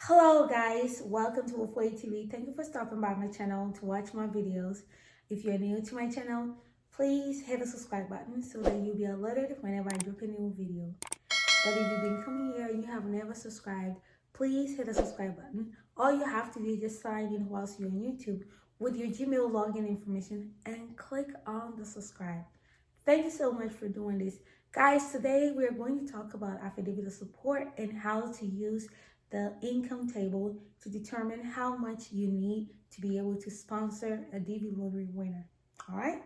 Hello guys, welcome to Ofoye TV. Thank you for stopping by my channel to watch my videos. If you're new to my channel, please hit the subscribe button so that you'll be alerted whenever I drop a new video. But if you've been coming here and you have never subscribed, please hit the subscribe button. All you have to do is just sign in whilst you're on YouTube with your Gmail login information and click on the subscribe. Thank you so much for doing this. Guys, today we're going to talk about affidavit of support and how to use the income table to determine how much you need to be able to sponsor a DV lottery winner. All right.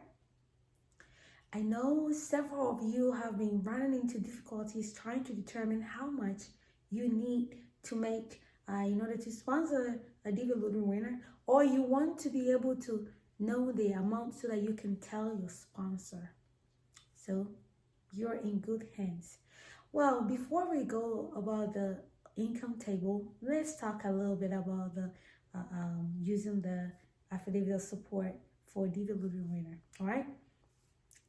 I know several of you have been running into difficulties trying to determine how much you need to make in order to sponsor a DV lottery winner, or you want to be able to know the amount so that you can tell your sponsor. So you're in good hands. Well, before we go about the income table, let's talk a little bit about the using the affidavit of support for DV lottery winner. All right.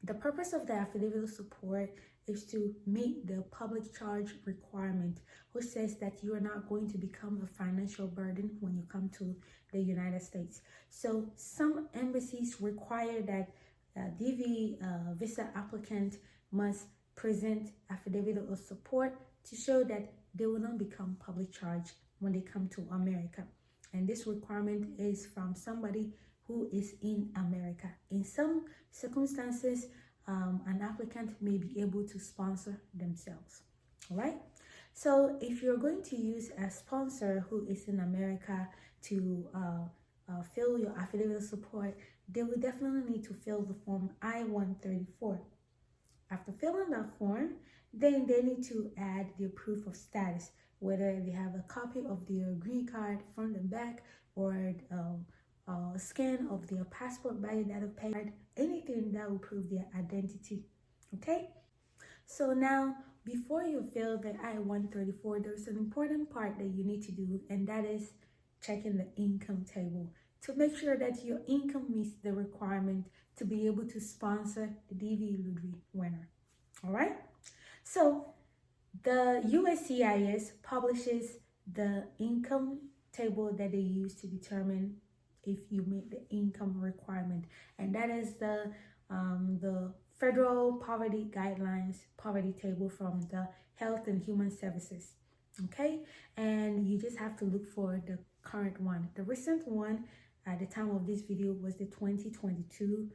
The purpose of the affidavit of support is to meet the public charge requirement, which says that you are not going to become a financial burden when you come to the United States. So some embassies require that DV visa applicant must present affidavit of support to show that they will not become public charge when they come to America. And this requirement is from somebody who is in America. In some circumstances, an applicant may be able to sponsor themselves. All right. So if you're going to use a sponsor who is in America to fill your affidavit of support, they will definitely need to fill the form I-134. After filling that form, then they need to add their proof of status, whether they have a copy of their green card front and back, or a scan of their passport by that card, anything that will prove their identity. Okay? So now, before you fill the I-134, there's an important part that you need to do, and that is checking the income table to make sure that your income meets the requirement to be able to sponsor the DV lottery winner. All right. So the USCIS publishes the income table that they use to determine if you meet the income requirement, and that is the Federal Poverty Guidelines poverty table from the Health and Human Services. Okay, and you just have to look for the current one. The recent one at the time of this video was the 2022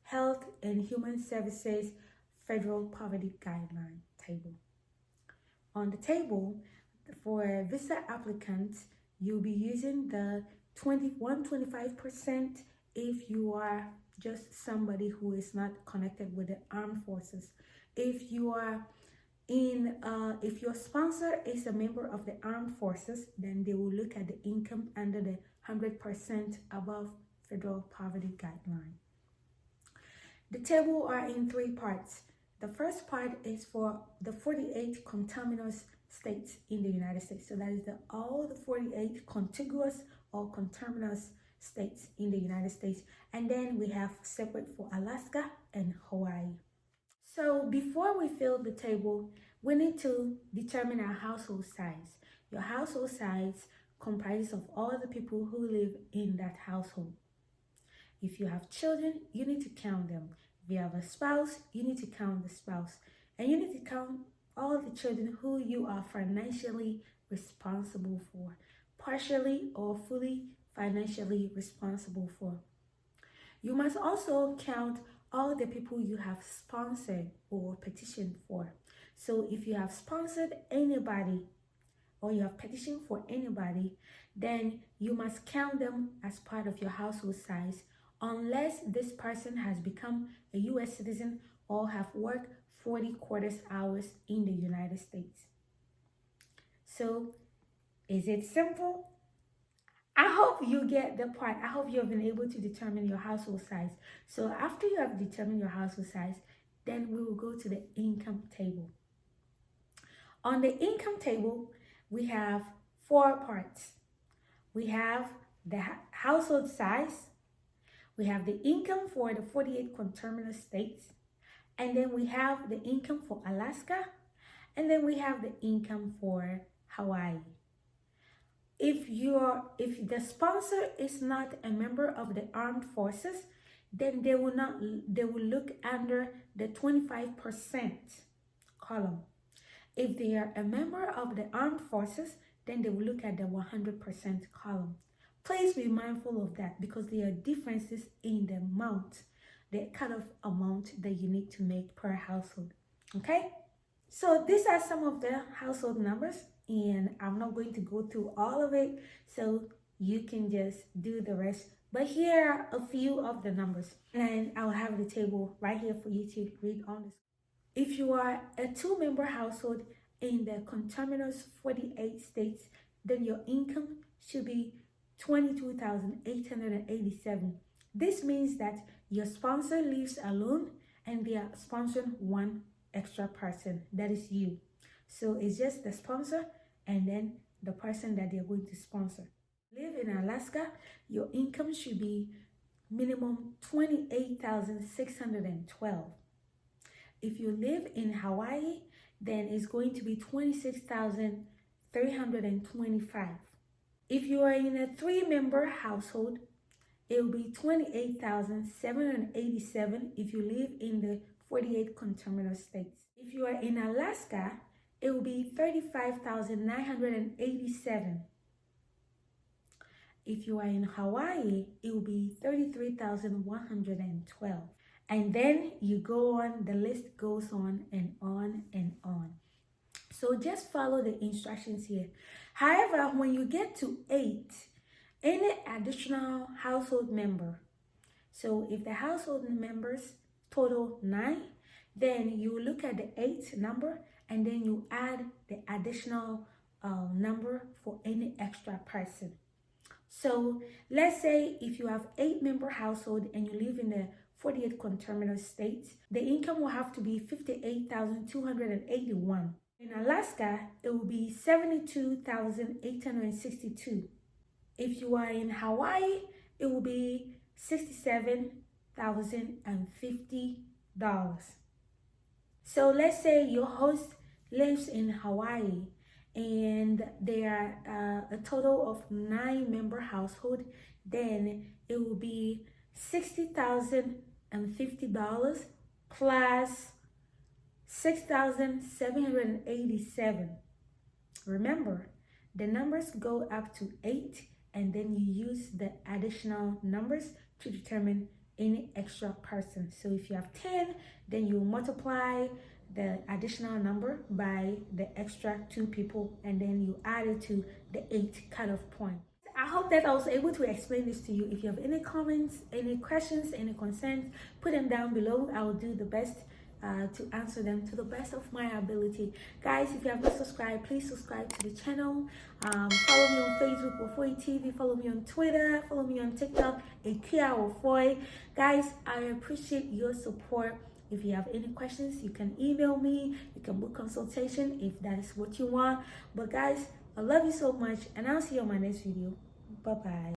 Health and Human Services Federal Poverty Guideline table. On the table, for visa applicants, you'll be using the 25% if you are just somebody who is not connected with the armed forces. If you are if your sponsor is a member of the armed forces, then they will look at the income under the 100% above federal poverty guideline. The table are in three parts. The first part is for the 48 conterminous states in the United States. So that is all the 48 contiguous or conterminous states in the United States. And then we have separate for Alaska and Hawaii. So before we fill the table, we need to determine our household size. Your household size comprises of all the people who live in that household. If you have children, you need to count them. If you have a spouse, you need to count the spouse. And you need to count all the children who you are financially responsible for, partially or fully financially responsible for. You must also count all the people you have sponsored or petitioned for. So if you have sponsored anybody or you have petitioned for anybody, then you must count them as part of your household size, unless this person has become a U.S. citizen or have worked 40 quarters hours in the United States. So, is it simple? I hope you get the part. I hope you have been able to determine your household size. So after you have determined your household size, then we will go to the income table. On the income table, we have four parts. We have the household size, we have the income for the 48 conterminous states, and then we have the income for Alaska, and then we have the income for Hawaii. If the sponsor is not a member of the armed forces, then they will look under the 25% column. If they are a member of the armed forces, then they will look at the 100% column. Please be mindful of that because there are differences in the amount, the kind of amount that you need to make per household. Okay? So these are some of the household numbers, and I'm not going to go through all of it, so you can just do the rest. But here are a few of the numbers, and I'll have the table right here for you to read on this. If you are a 2-member household in the conterminous 48 states, then your income should be $22,887. This means that your sponsor lives alone and they are sponsoring one extra person, that is you. So it's just the sponsor and then the person that they're going to sponsor. Live in Alaska, your income should be minimum $28,612. If you live in Hawaii, then it's going to be $26,325. If you are in a 3-member household, it will be $28,787 if you live in the 48 conterminous states. If you are in Alaska, it will be $35,987. If you are in Hawaii, it will be $33,112. And then you go on, the list goes on and on and on. So just follow the instructions here. However, when you get to 8, any additional household member, so if the household members total 9, then you look at the 8th number and then you add the additional number for any extra person. So let's say if you have 8-member household and you live in the 48 conterminous states, the income will have to be $58,281. In Alaska, it will be $72,862. If you are in Hawaii, it will be $67,050. So let's say your host lives in Hawaii and there are a total of 9-member household, then it will be $60,050 plus $6,787. Remember, the numbers go up to 8 and then you use the additional numbers to determine any extra person. So if you have 10, then you multiply the additional number by the extra 2 people and then you add it to the 8 cutoff point. I hope that I was able to explain this to you. If you have any comments, any questions, any concerns, put them down below. I will do the best to answer them to the best of my ability. Guys, if you have not subscribed, please subscribe to the channel. Follow me on Facebook, Wofoi TV. Follow me on Twitter. Follow me on TikTok, Akia Wofoi. Guys, I appreciate your support. If you have any questions, you can email me. You can book consultation if that is what you want. But guys, I love you so much, and I'll see you on my next video. Bye-bye.